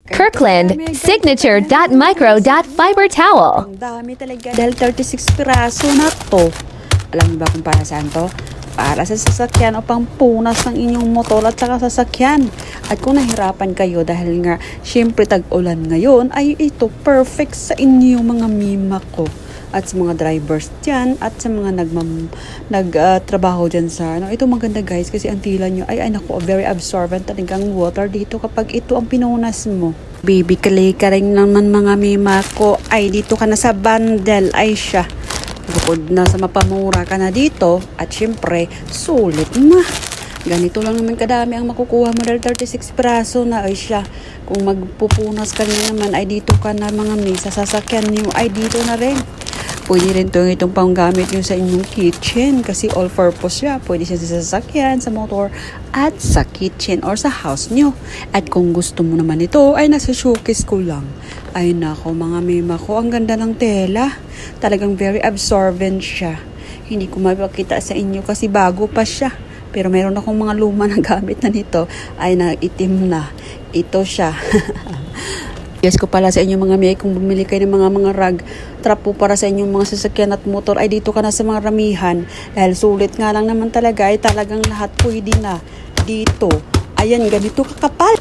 Kirkland Signature.micro.fiber towel. Ang dami talaga. Dahil 36 piraso na to. Alam niyo ba kung para saan to? Para sa sasakyan o pampunas ng inyong motor at saka sasakyan. At kung nahirapan kayo dahil nga syempre tag-ulan ngayon, ay ito perfect sa inyo mga mima ko. At sa mga drivers dyan at sa mga nagtrabaho dyan sa ito maganda guys kasi ang tila nyo ay naku, very absorbent talagang water dito kapag ito ang pinunas mo. Baby kalay ka rin naman mga mima ko ay dito ka na sa bundle ay siya. Bukod na sa mapamura ka na dito at syempre sulit ma. Ganito lang naman kadami ang makukuha mo dahil 36 piraso na ay siya. Kung magpupunas ka na naman ay dito ka na mga misa sasakyan nyo ay dito na rin. Pwede rin itong panggamit nyo sa inyong kitchen kasi all-purpose siya. Pwede siya sa sasakyan, sa motor, at sa kitchen or sa house nyo. At kung gusto mo naman ito, ay nasa showcase ko lang. Ay nako mga mima ko, ang ganda ng tela. Talagang very absorbent siya. Hindi ko mapakita sa inyo kasi bago pa siya. Pero meron akong mga luma na gamit na nito ay naitim na. Ito siya. Yes ko pala sa inyo mga may kung bumili kayo ng mga rag trapo para sa inyong mga sasakyan at motor ay dito ka na sa mga ramihan dahil sulit nga lang naman talaga ay talagang lahat pwede na dito. Ayan ganito kakapal.